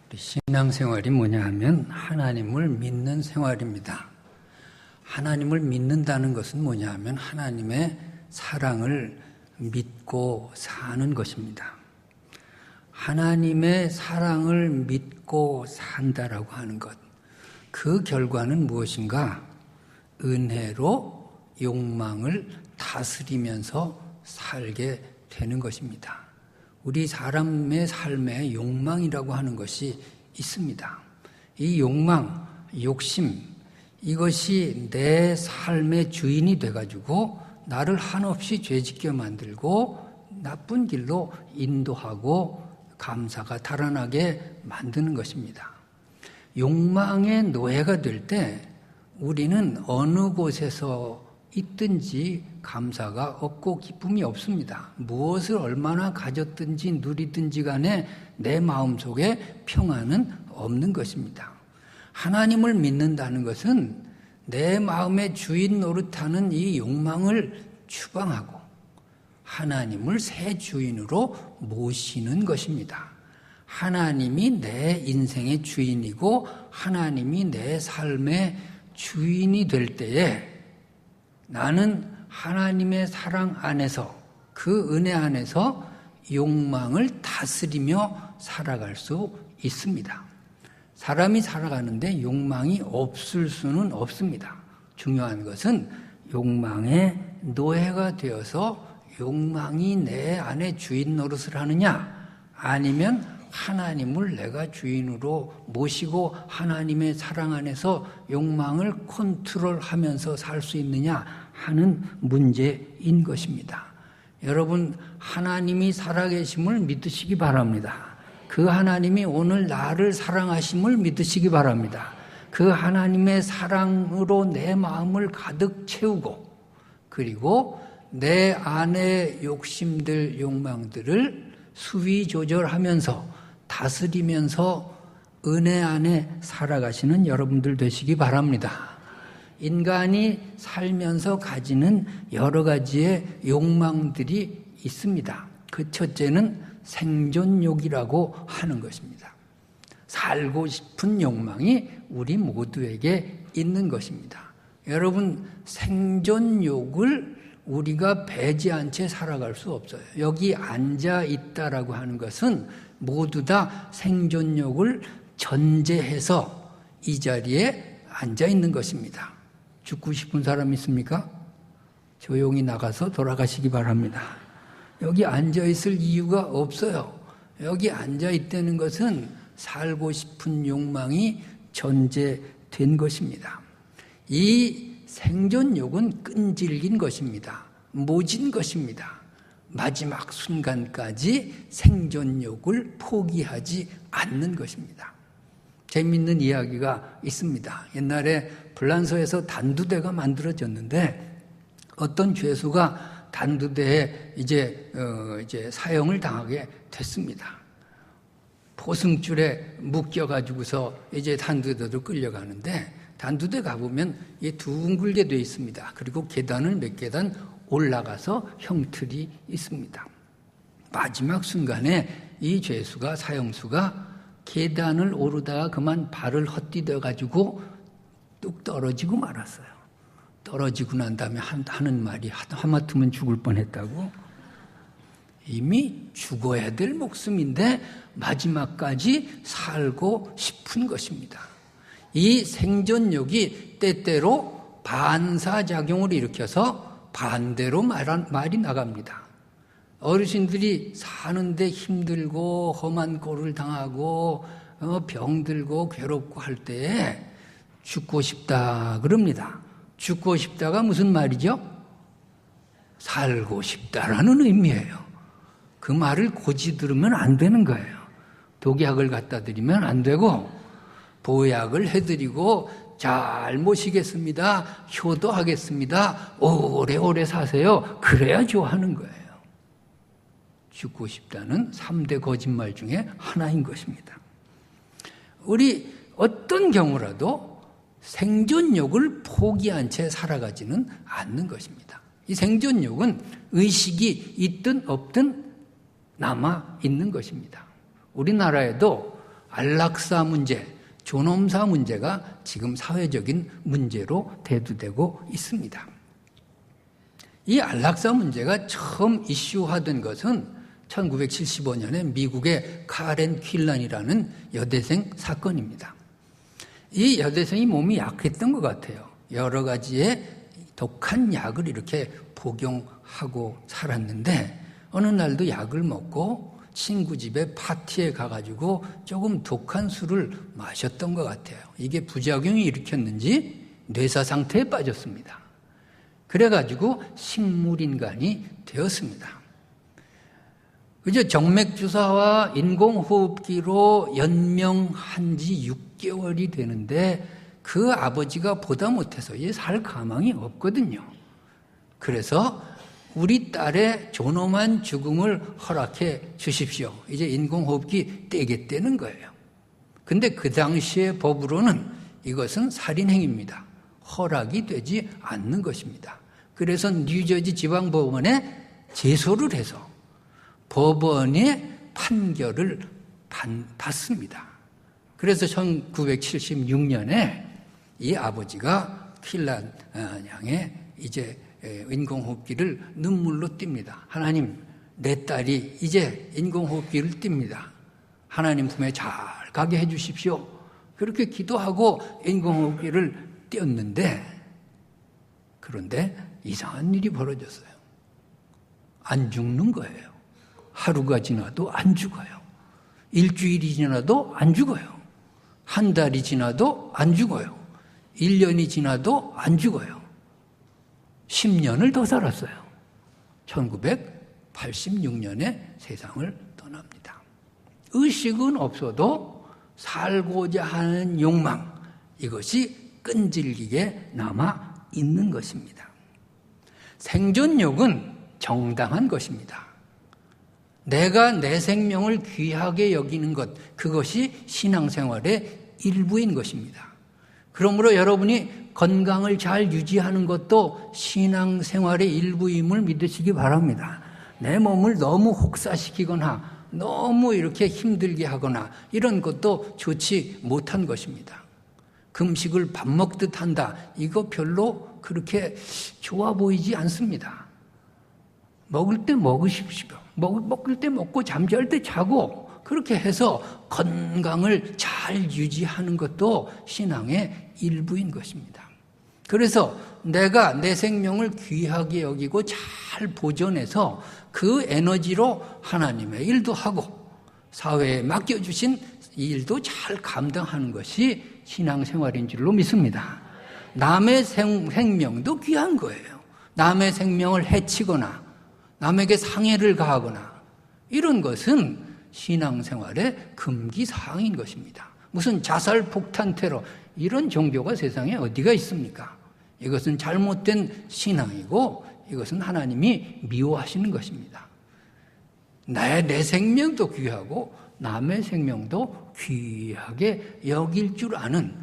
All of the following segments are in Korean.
우리 신앙생활이 뭐냐 하면 하나님을 믿는 생활입니다. 하나님을 믿는다는 것은 뭐냐 하면 하나님의 사랑을 믿고 사는 것입니다. 하나님의 사랑을 믿고 산다라고 하는 것, 그 결과는 무엇인가? 은혜로 욕망을 다스리면서 살게 되는 것입니다. 우리 사람의 삶에 욕망이라고 하는 것이 있습니다. 이 욕망, 욕심, 이것이 내 삶의 주인이 돼가지고 나를 한없이 죄짓게 만들고 나쁜 길로 인도하고 감사가 달아나게 만드는 것입니다. 욕망의 노예가 될 때 우리는 어느 곳에서 있든지 감사가 없고 기쁨이 없습니다. 무엇을 얼마나 가졌든지 누리든지 간에 내 마음속에 평안은 없는 것입니다. 하나님을 믿는다는 것은 내 마음의 주인 노릇하는 이 욕망을 추방하고 하나님을 새 주인으로 모시는 것입니다. 하나님이 내 인생의 주인이고 하나님이 내 삶의 주인이 될 때에 나는 하나님의 사랑 안에서, 그 은혜 안에서 욕망을 다스리며 살아갈 수 있습니다. 사람이 살아가는데 욕망이 없을 수는 없습니다. 중요한 것은 욕망의 노예가 되어서 욕망이 내 안에 주인 노릇을 하느냐, 아니면 하나님을 내가 주인으로 모시고 하나님의 사랑 안에서 욕망을 컨트롤하면서 살 수 있느냐 하는 문제인 것입니다. 여러분, 하나님이 살아계심을 믿으시기 바랍니다. 그 하나님이 오늘 나를 사랑하심을 믿으시기 바랍니다. 그 하나님의 사랑으로 내 마음을 가득 채우고, 그리고 내 안의 욕심들, 욕망들을 수위 조절하면서 다스리면서 은혜 안에 살아가시는 여러분들 되시기 바랍니다. 인간이 살면서 가지는 여러 가지의 욕망들이 있습니다. 그 첫째는 생존욕이라고 하는 것입니다. 살고 싶은 욕망이 우리 모두에게 있는 것입니다. 여러분, 생존욕을 우리가 배제한 채 살아갈 수 없어요. 여기 앉아 있다라고 하는 것은 모두 다 생존욕을 전제해서 이 자리에 앉아 있는 것입니다. 죽고 싶은 사람 있습니까? 조용히 나가서 돌아가시기 바랍니다. 여기 앉아 있을 이유가 없어요. 여기 앉아 있다는 것은 살고 싶은 욕망이 전제된 것입니다. 이 생존욕은 끈질긴 것입니다. 모진 것입니다. 마지막 순간까지 생존욕을 포기하지 않는 것입니다. 재미있는 이야기가 있습니다. 옛날에 불란서에서 단두대가 만들어졌는데 어떤 죄수가 단두대에 이제 사형을 당하게 됐습니다. 포승줄에 묶여가지고서 이제 단두대로 끌려가는데 단두대 가보면 둥글게 되어 있습니다. 그리고 계단을 몇 계단 올라가서 형틀이 있습니다. 마지막 순간에 이 죄수가, 사형수가 계단을 오르다가 그만 발을 헛디뎌가지고 뚝 떨어지고 말았어요. 떨어지고 난 다음에 하는 말이 하마터면 죽을 뻔했다고. 이미 죽어야 될 목숨인데 마지막까지 살고 싶은 것입니다. 이 생존욕이 때때로 반사작용을 일으켜서 반대로 말이 나갑니다. 어르신들이 사는데 힘들고 험한 꼴을 당하고 병들고 괴롭고 할 때에 죽고 싶다 그럽니다. 죽고 싶다가 무슨 말이죠? 살고 싶다라는 의미예요. 그 말을 고지 들으면 안 되는 거예요. 독약을 갖다 드리면 안 되고 보약을 해드리고 잘 모시겠습니다. 효도하겠습니다. 오래오래 사세요. 그래야 좋아하는 거예요. 죽고 싶다는 3대 거짓말 중에 하나인 것입니다. 우리 어떤 경우라도 생존욕을 포기한 채 살아가지는 않는 것입니다. 이 생존욕은 의식이 있든 없든 남아 있는 것입니다. 우리나라에도 안락사 문제, 존엄사 문제가 지금 사회적인 문제로 대두되고 있습니다. 이 안락사 문제가 처음 이슈화된 것은 1975년에 미국의 카렌 퀼런이라는 여대생 사건입니다. 이 여대생이 몸이 약했던 것 같아요. 여러 가지의 독한 약을 이렇게 복용하고 살았는데 어느 날도 약을 먹고 친구 집에 파티에 가가지고 조금 독한 술을 마셨던 것 같아요. 이게 부작용이 일으켰는지 뇌사 상태에 빠졌습니다. 그래가지고 식물인간이 되었습니다. 그저 정맥주사와 인공호흡기로 연명한 지 6개월이 되는데 그 아버지가 보다 못해서 이제 살 가망이 없거든요. 그래서 우리 딸의 존엄한 죽음을 허락해 주십시오. 이제 인공호흡기 떼겠다는 거예요. 근데 그 당시의 법으로는 이것은 살인행위입니다. 허락이 되지 않는 것입니다. 그래서 뉴저지 지방법원에 제소를 해서 법원의 판결을 받습니다. 그래서 1976년에 이 아버지가 퀼런 양의 이제 인공호흡기를 눈물로 띱니다. 하나님, 내 딸이 이제 인공호흡기를 띱니다. 하나님 품에 잘 가게 해 주십시오. 그렇게 기도하고 인공호흡기를 띄었는데, 그런데 이상한 일이 벌어졌어요. 안 죽는 거예요. 하루가 지나도 안 죽어요. 일주일이 지나도 안 죽어요. 한 달이 지나도 안 죽어요. 1년이 지나도 안 죽어요. 10년을 더 살았어요. 1986년에 세상을 떠납니다. 의식은 없어도 살고자 하는 욕망, 이것이 끈질기게 남아 있는 것입니다. 생존욕은 정당한 것입니다. 내가 내 생명을 귀하게 여기는 것, 그것이 신앙생활의 일부인 것입니다. 그러므로 여러분이 건강을 잘 유지하는 것도 신앙생활의 일부임을 믿으시기 바랍니다. 내 몸을 너무 혹사시키거나 너무 이렇게 힘들게 하거나 이런 것도 좋지 못한 것입니다. 금식을 밥 먹듯 한다, 이거 별로 그렇게 좋아 보이지 않습니다. 먹을 때 먹으십시오. 먹을 때 먹고 잠잘 때 자고 그렇게 해서 건강을 잘 유지하는 것도 신앙의 일부인 것입니다. 그래서 내가 내 생명을 귀하게 여기고 잘 보존해서 그 에너지로 하나님의 일도 하고 사회에 맡겨주신 이 일도 잘 감당하는 것이 신앙생활인 줄로 믿습니다. 남의 생명도 귀한 거예요. 남의 생명을 해치거나 남에게 상해를 가하거나 이런 것은 신앙생활의 금기사항인 것입니다. 무슨 자살, 폭탄, 테러 이런 종교가 세상에 어디가 있습니까? 이것은 잘못된 신앙이고 이것은 하나님이 미워하시는 것입니다. 내 생명도 귀하고 남의 생명도 귀하게 여길 줄 아는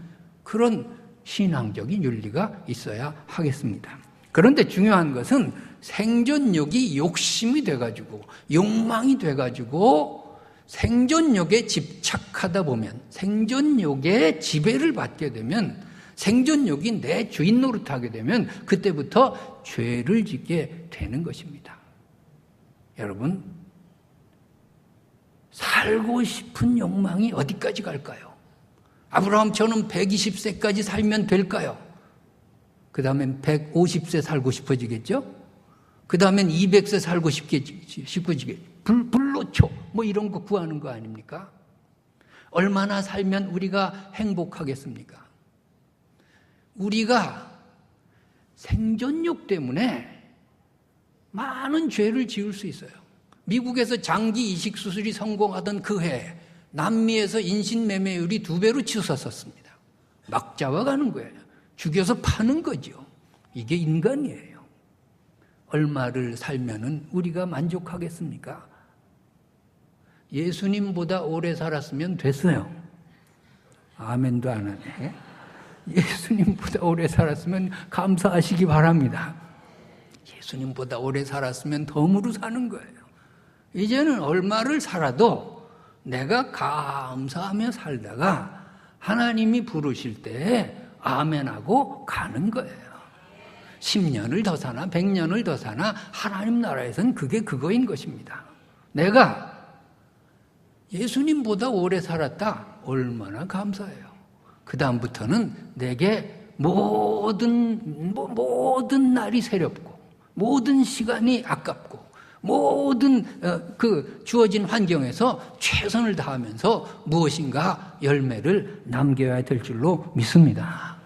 그런 신앙적인 윤리가 있어야 하겠습니다. 그런데 중요한 것은 생존욕이 욕심이 돼가지고 욕망이 돼가지고 생존욕에 집착하다 보면 생존욕에 지배를 받게 되면 생존욕이 내 주인 노릇하게 되면 그때부터 죄를 짓게 되는 것입니다. 여러분, 살고 싶은 욕망이 어디까지 갈까요? 아브라함처럼 120세까지 살면 될까요? 그 다음엔 150세 살고 싶어지겠죠? 그 다음엔 200세 살고 싶어지겠죠? 불로초 뭐 이런 거 구하는 거 아닙니까? 얼마나 살면 우리가 행복하겠습니까? 우리가 생존욕 때문에 많은 죄를 지을 수 있어요. 미국에서 장기 이식 수술이 성공하던 그 해에 남미에서 인신매매율이 2배로 치솟았습니다. 막 잡아가는 거예요. 죽여서 파는 거죠. 이게 인간이에요. 얼마를 살면은 우리가 만족하겠습니까? 예수님보다 오래 살았으면 됐어요. 아멘도 안 하네. 예수님보다 오래 살았으면 감사하시기 바랍니다. 예수님보다 오래 살았으면 덤으로 사는 거예요. 이제는 얼마를 살아도 내가 감사하며 살다가 하나님이 부르실 때 아멘하고 가는 거예요. 10년을 더 사나 100년을 더 사나 하나님 나라에서는 그게 그거인 것입니다. 내가 예수님보다 오래 살았다. 얼마나 감사해요. 그 다음부터는 내게 모든 날이 새롭고 모든 시간이 아깝고 모든 주어진 환경에서 최선을 다하면서 무엇인가 열매를 남겨야 될 줄로 믿습니다.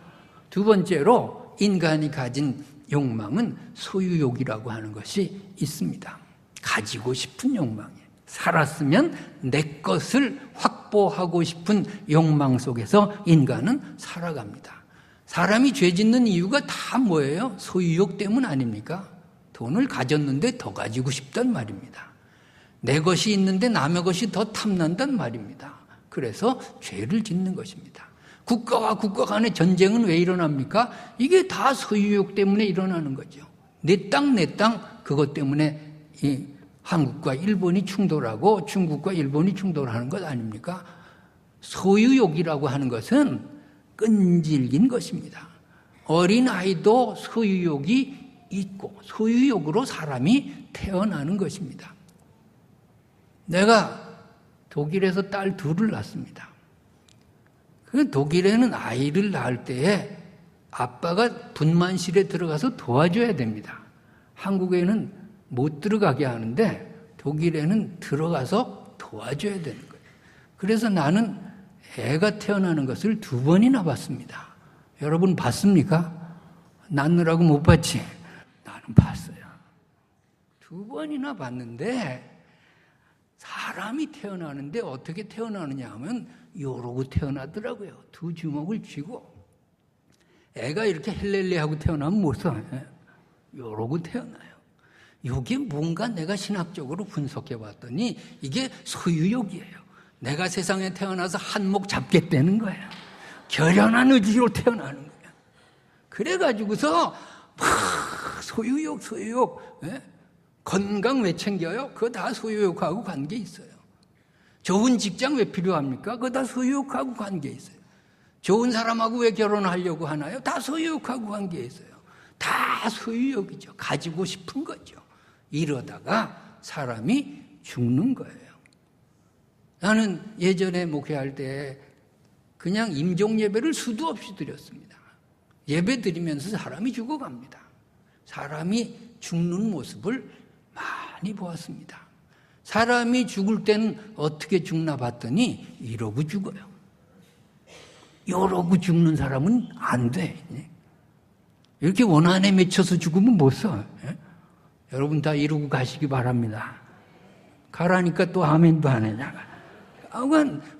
두 번째로 인간이 가진 욕망은 소유욕이라고 하는 것이 있습니다. 가지고 싶은 욕망이에요. 살았으면 내 것을 확보하고 싶은 욕망 속에서 인간은 살아갑니다. 사람이 죄 짓는 이유가 다 뭐예요? 소유욕 때문 아닙니까? 돈을 가졌는데 더 가지고 싶단 말입니다. 내 것이 있는데 남의 것이 더 탐난단 말입니다. 그래서 죄를 짓는 것입니다. 국가와 국가 간의 전쟁은 왜 일어납니까? 이게 다 소유욕 때문에 일어나는 거죠. 내 땅, 내 땅, 그것 때문에 이 한국과 일본이 충돌하고 중국과 일본이 충돌하는 것 아닙니까? 소유욕이라고 하는 것은 끈질긴 것입니다. 어린아이도 소유욕이 있고 소유욕으로 사람이 태어나는 것입니다. 내가 독일에서 딸 둘을 낳습니다. 그 독일에는 아이를 낳을 때에 아빠가 분만실에 들어가서 도와줘야 됩니다. 한국에는 못 들어가게 하는데 독일에는 들어가서 도와줘야 되는 거예요. 그래서 나는 애가 태어나는 것을 2번이나 봤습니다. 여러분 봤습니까? 낳느라고 못 봤지? 나는 봤어요. 2번이나 봤는데 사람이 태어나는데 어떻게 태어나느냐 하면 요러고 태어나더라고요. 2 주먹을 쥐고. 애가 이렇게 헬렐레하고 태어나면 못 써. 요러고 태어나요. 이게 뭔가 내가 신학적으로 분석해 봤더니 이게 소유욕이에요. 내가 세상에 태어나서 한몫 잡겠다는 거예요. 결연한 의지로 태어나는 거예요. 그래가지고서 막 소유욕. 건강 왜 챙겨요? 그거 다 소유욕하고 관계 있어요. 좋은 직장 왜 필요합니까? 그거 다 소유욕하고 관계 있어요. 좋은 사람하고 왜 결혼하려고 하나요? 다 소유욕하고 관계 있어요. 다 소유욕이죠. 가지고 싶은 거죠. 이러다가 사람이 죽는 거예요. 나는 예전에 목회할 때 그냥 임종 예배를 수도 없이 드렸습니다. 예배 드리면서 사람이 죽어갑니다. 사람이 죽는 모습을 많이 보았습니다. 사람이 죽을 때는 어떻게 죽나 봤더니 이러고 죽어요. 이러고 죽는 사람은 안 돼. 이렇게 원한에 맺혀서 죽으면 못 써. 여러분 다 이러고 가시기 바랍니다. 가라니까 또 아멘도 안 해냐.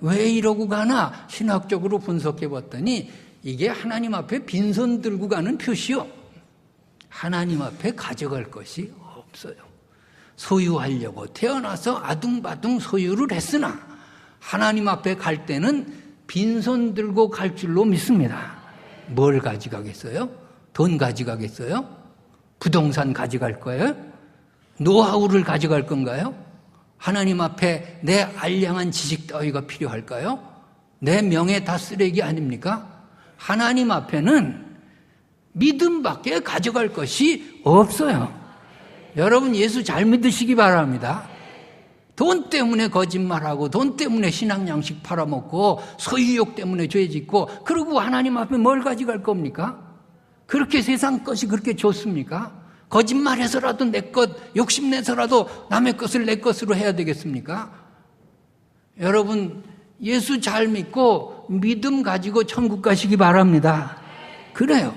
왜 이러고 가나 신학적으로 분석해 봤더니 이게 하나님 앞에 빈손 들고 가는 표시요. 하나님 앞에 가져갈 것이 없어요. 소유하려고 태어나서 아둥바둥 소유를 했으나 하나님 앞에 갈 때는 빈손 들고 갈 줄로 믿습니다. 뭘 가져가겠어요? 돈 가져가겠어요? 부동산 가져갈 거예요? 노하우를 가져갈 건가요? 하나님 앞에 내 알량한 지식 따위가 필요할까요? 내 명예 다 쓰레기 아닙니까? 하나님 앞에는 믿음밖에 가져갈 것이 없어요. 여러분 예수 잘 믿으시기 바랍니다. 돈 때문에 거짓말하고 돈 때문에 신앙 양식 팔아먹고 소유욕 때문에 죄 짓고 그러고 하나님 앞에 뭘 가져갈 겁니까? 그렇게 세상 것이 그렇게 좋습니까? 거짓말해서라도 내 것, 욕심내서라도 남의 것을 내 것으로 해야 되겠습니까? 여러분 예수 잘 믿고 믿음 가지고 천국 가시기 바랍니다. 그래요.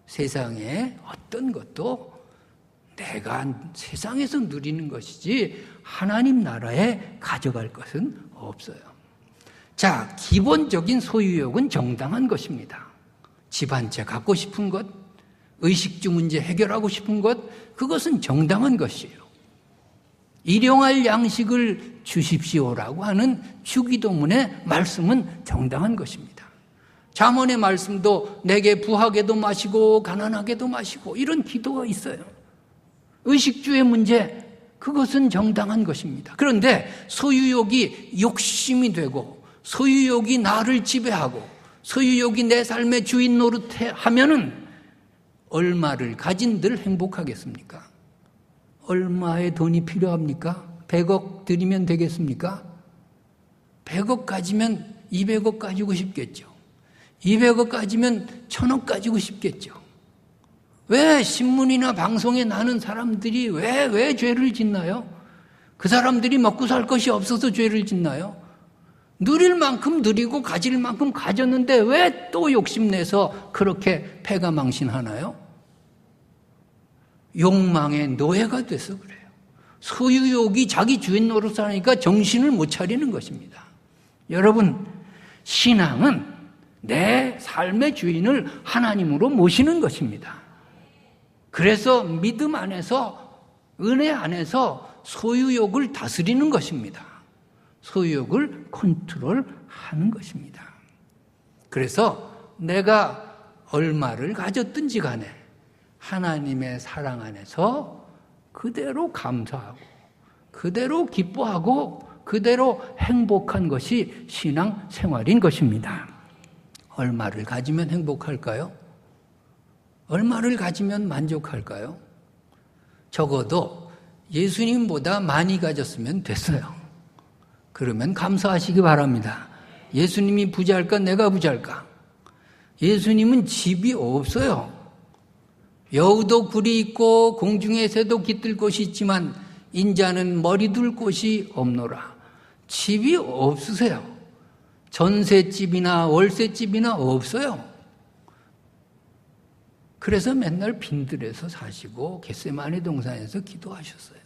세상에 어떤 것도 내가 세상에서 누리는 것이지 하나님 나라에 가져갈 것은 없어요. 자, 기본적인 소유욕은 정당한 것입니다. 집 한 채 갖고 싶은 것, 의식주 문제 해결하고 싶은 것, 그것은 정당한 것이에요. 일용할 양식을 주십시오라고 하는 주기도문의 말씀은 정당한 것입니다. 잠언의 말씀도 내게 부하게도 마시고 가난하게도 마시고 이런 기도가 있어요. 의식주의 문제, 그것은 정당한 것입니다. 그런데 소유욕이 욕심이 되고 소유욕이 나를 지배하고 소유욕이 내 삶의 주인 노릇하면은 얼마를 가진들 행복하겠습니까? 얼마의 돈이 필요합니까? 100억 드리면 되겠습니까? 100억 가지면 200억 가지고 싶겠죠. 200억 가지면 1000억 가지고 싶겠죠. 왜 신문이나 방송에 나는 사람들이 왜 죄를 짓나요? 그 사람들이 먹고 살 것이 없어서 죄를 짓나요? 누릴 만큼 누리고 가질 만큼 가졌는데 왜 또 욕심내서 그렇게 패가망신하나요? 욕망의 노예가 돼서 그래요. 소유욕이 자기 주인 노릇하니까 정신을 못 차리는 것입니다. 여러분, 신앙은 내 삶의 주인을 하나님으로 모시는 것입니다. 그래서 믿음 안에서, 은혜 안에서 소유욕을 다스리는 것입니다. 소유욕을 컨트롤하는 것입니다. 그래서 내가 얼마를 가졌든지 간에 하나님의 사랑 안에서 그대로 감사하고 그대로 기뻐하고 그대로 행복한 것이 신앙 생활인 것입니다. 얼마를 가지면 행복할까요? 얼마를 가지면 만족할까요? 적어도 예수님보다 많이 가졌으면 됐어요. 그러면 감사하시기 바랍니다. 예수님이 부자일까? 내가 부자일까? 예수님은 집이 없어요. 여우도 굴이 있고 공중의 새도 깃들 곳이 있지만 인자는 머리 둘 곳이 없노라. 집이 없으세요. 전셋집이나 월세집이나 없어요. 그래서 맨날 빈들에서 사시고 겟세마네 동산에서 기도하셨어요.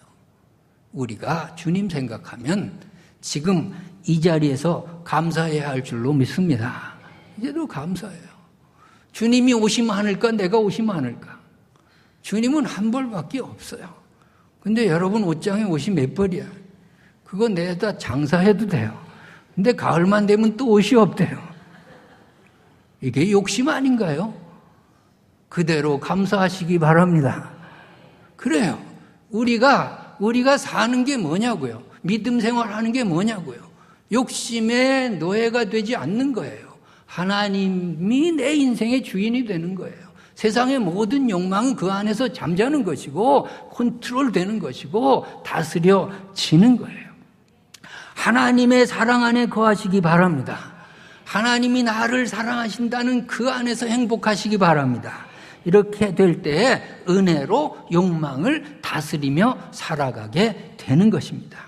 우리가 주님 생각하면 지금 이 자리에서 감사해야 할 줄로 믿습니다. 이제도 감사해요. 주님이 오시면 하늘까? 내가 오시면 하늘까? 주님은 한 벌밖에 없어요. 근데 여러분 옷장에 옷이 몇 벌이야? 그거 내다 장사해도 돼요. 근데 가을만 되면 또 옷이 없대요. 이게 욕심 아닌가요? 그대로 감사하시기 바랍니다. 그래요. 우리가 사는 게 뭐냐고요? 믿음 생활하는 게 뭐냐고요? 욕심의 노예가 되지 않는 거예요. 하나님이 내 인생의 주인이 되는 거예요. 세상의 모든 욕망은 그 안에서 잠자는 것이고 컨트롤되는 것이고 다스려지는 거예요. 하나님의 사랑 안에 거하시기 바랍니다. 하나님이 나를 사랑하신다는 그 안에서 행복하시기 바랍니다. 이렇게 될 때에 은혜로 욕망을 다스리며 살아가게 되는 것입니다.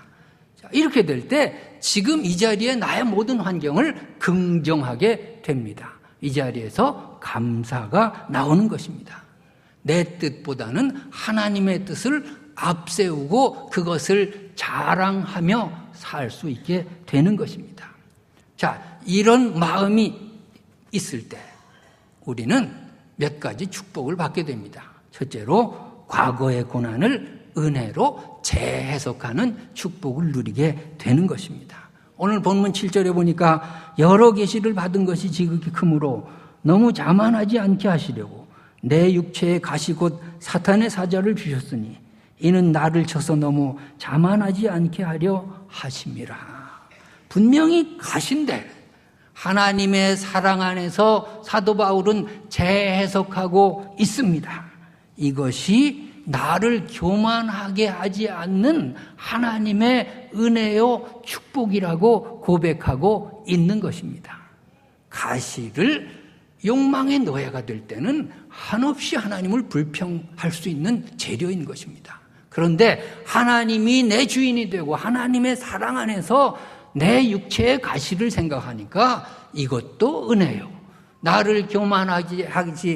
자, 이렇게 될 때 지금 이 자리에 나의 모든 환경을 긍정하게 됩니다. 이 자리에서 감사가 나오는 것입니다. 내 뜻보다는 하나님의 뜻을 앞세우고 그것을 자랑하며 살 수 있게 되는 것입니다. 자, 이런 마음이 있을 때 우리는 몇 가지 축복을 받게 됩니다. 첫째로 과거의 고난을 은혜로 재해석하는 축복을 누리게 되는 것입니다. 오늘 본문 7절에 보니까 여러 계시를 받은 것이 지극히 크므로 너무 자만하지 않게 하시려고 내 육체의 가시 곧 사탄의 사자를 주셨으니 이는 나를 쳐서 너무 자만하지 않게 하려 하심이라. 분명히 가신데 하나님의 사랑 안에서 사도 바울은 재해석하고 있습니다. 이것이 나를 교만하게 하지 않는 하나님의 은혜요 축복이라고 고백하고 있는 것입니다. 가시를 욕망의 노예가 될 때는 한없이 하나님을 불평할 수 있는 재료인 것입니다. 그런데 하나님이 내 주인이 되고 하나님의 사랑 안에서 내 육체의 가시를 생각하니까 이것도 은혜요. 나를 교만하지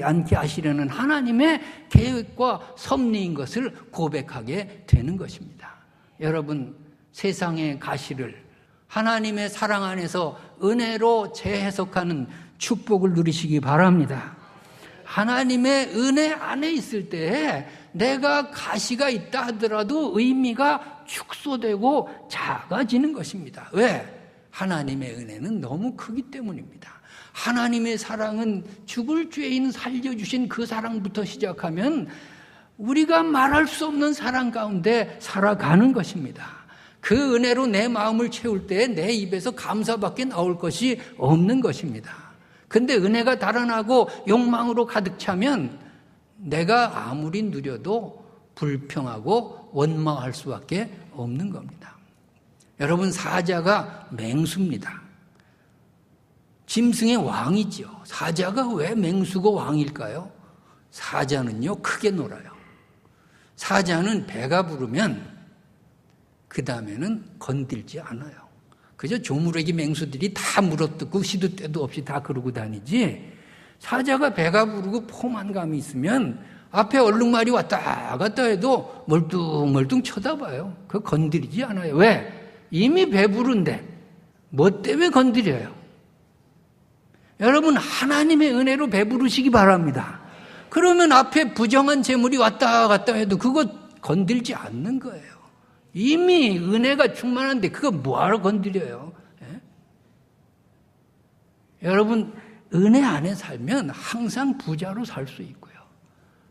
않게 하시려는 하나님의 계획과 섭리인 것을 고백하게 되는 것입니다. 여러분, 세상의 가시를 하나님의 사랑 안에서 은혜로 재해석하는 축복을 누리시기 바랍니다. 하나님의 은혜 안에 있을 때에 내가 가시가 있다 하더라도 의미가 축소되고 작아지는 것입니다. 왜? 하나님의 은혜는 너무 크기 때문입니다. 하나님의 사랑은 죽을 죄인 살려주신 그 사랑부터 시작하면 우리가 말할 수 없는 사랑 가운데 살아가는 것입니다. 그 은혜로 내 마음을 채울 때 내 입에서 감사밖에 나올 것이 없는 것입니다. 근데 은혜가 달아나고 욕망으로 가득 차면 내가 아무리 누려도 불평하고 원망할 수밖에 없는 겁니다. 여러분, 사자가 맹수입니다. 짐승의 왕이죠. 사자가 왜 맹수고 왕일까요? 사자는요, 크게 놀아요. 사자는 배가 부르면 그 다음에는 건들지 않아요. 그저 조무래기 맹수들이 다 물어뜯고 시도 때도 없이 다 그러고 다니지, 사자가 배가 부르고 포만감이 있으면 앞에 얼룩말이 왔다 갔다 해도 멀뚱멀뚱 쳐다봐요. 그거 건드리지 않아요. 왜? 이미 배부른데 뭐 때문에 건드려요? 여러분, 하나님의 은혜로 배부르시기 바랍니다. 그러면 앞에 부정한 재물이 왔다 갔다 해도 그거 건들지 않는 거예요. 이미 은혜가 충만한데 그거 뭐하러 건드려요? 예? 여러분, 은혜 안에 살면 항상 부자로 살 수 있고요,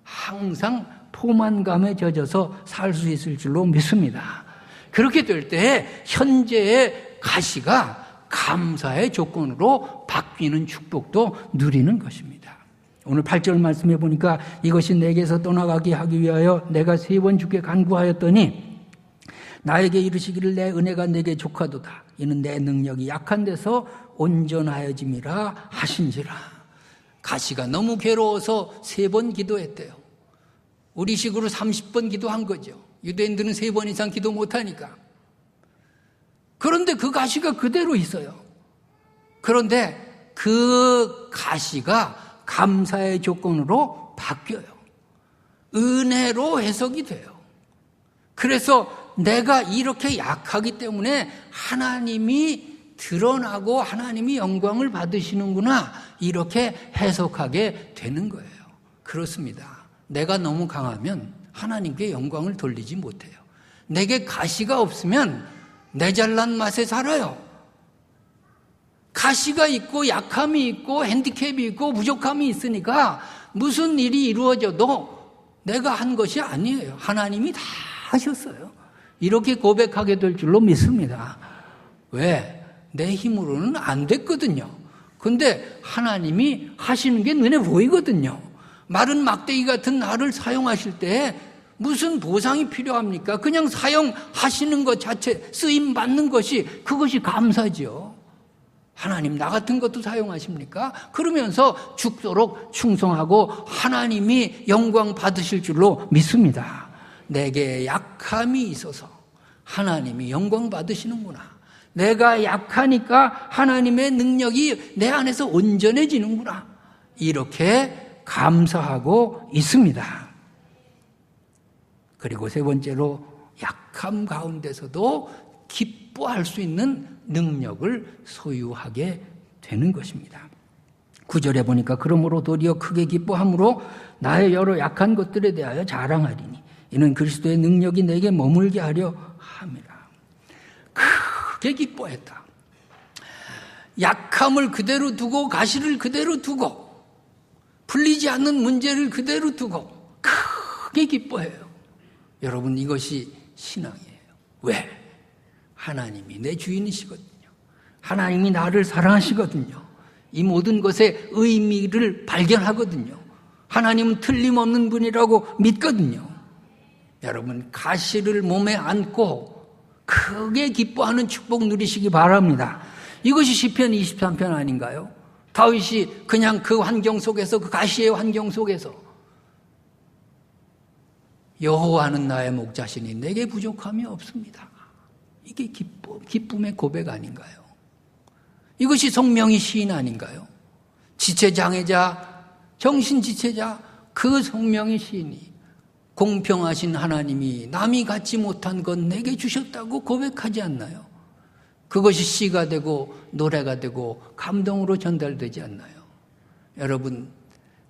항상 포만감에 젖어서 살 수 있을 줄로 믿습니다. 그렇게 될 때 현재의 가시가 감사의 조건으로 바뀌는 축복도 누리는 것입니다. 오늘 8절 말씀해 보니까 이것이 내게서 떠나가게 하기 위하여 내가 3번 주께 간구하였더니 나에게 이르시기를 내 은혜가 내게 족하도다. 이는 내 능력이 약한 데서 온전하여짐이라 하신지라. 가시가 너무 괴로워서 3번 기도했대요. 우리식으로 30번 기도한 거죠. 유대인들은 3번 이상 기도 못하니까. 그런데 그 가시가 그대로 있어요. 그런데 그 가시가 감사의 조건으로 바뀌어요. 은혜로 해석이 돼요. 그래서 내가 이렇게 약하기 때문에 하나님이 드러나고 하나님이 영광을 받으시는구나, 이렇게 해석하게 되는 거예요. 그렇습니다. 내가 너무 강하면 하나님께 영광을 돌리지 못해요. 내게 가시가 없으면 내 잘난 맛에 살아요. 가시가 있고 약함이 있고 핸디캡이 있고 부족함이 있으니까 무슨 일이 이루어져도 내가 한 것이 아니에요. 하나님이 다 하셨어요. 이렇게 고백하게 될 줄로 믿습니다. 왜? 내 힘으로는 안 됐거든요. 근데 하나님이 하시는 게 눈에 보이거든요. 마른 막대기 같은 나를 사용하실 때 무슨 보상이 필요합니까? 그냥 사용하시는 것 자체, 쓰임 받는 것이, 그것이 감사죠. 하나님 나 같은 것도 사용하십니까? 그러면서 죽도록 충성하고 하나님이 영광 받으실 줄로 믿습니다. 내게 약함이 있어서 하나님이 영광 받으시는구나. 내가 약하니까 하나님의 능력이 내 안에서 온전해지는구나. 이렇게 감사하고 있습니다. 그리고 3번째로 약함 가운데서도 기뻐할 수 있는 능력을 소유하게 되는 것입니다. 9절에 보니까 그러므로 도리어 크게 기뻐함으로 나의 여러 약한 것들에 대하여 자랑하리니 이는 그리스도의 능력이 내게 머물게 하려 함이라. 크게 기뻐했다. 약함을 그대로 두고 가시를 그대로 두고 풀리지 않는 문제를 그대로 두고 크게 기뻐해요. 여러분, 이것이 신앙이에요. 왜? 하나님이 내 주인이시거든요. 하나님이 나를 사랑하시거든요. 이 모든 것의 의미를 발견하거든요. 하나님은 틀림없는 분이라고 믿거든요. 여러분, 가시를 몸에 안고 크게 기뻐하는 축복 누리시기 바랍니다. 이것이 시편 23편 아닌가요? 다윗이 그냥 그 환경 속에서, 그 가시의 환경 속에서 여호와는 나의 목자시니 내게 부족함이 없습니다. 이게 기쁨의 고백 아닌가요? 이것이 성명의 시인 아닌가요? 지체장애자, 정신지체자, 그 성명의 시인이 공평하신 하나님이 남이 갖지 못한 건 내게 주셨다고 고백하지 않나요? 그것이 시가 되고 노래가 되고 감동으로 전달되지 않나요? 여러분,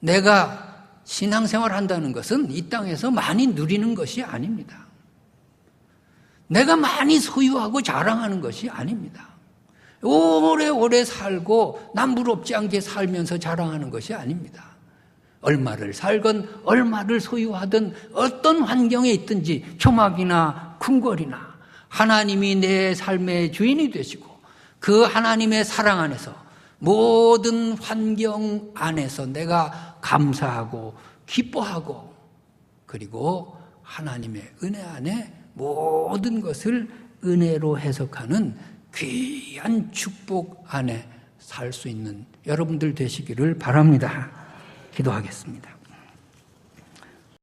내가 신앙생활 한다는 것은 이 땅에서 많이 누리는 것이 아닙니다. 내가 많이 소유하고 자랑하는 것이 아닙니다. 오래오래 살고 남부럽지 않게 살면서 자랑하는 것이 아닙니다. 얼마를 살건 얼마를 소유하든 어떤 환경에 있든지 초막이나 궁궐이나 하나님이 내 삶의 주인이 되시고 그 하나님의 사랑 안에서 모든 환경 안에서 내가 감사하고 기뻐하고 그리고 하나님의 은혜 안에 모든 것을 은혜로 해석하는 귀한 축복 안에 살 수 있는 여러분들 되시기를 바랍니다. 기도하겠습니다.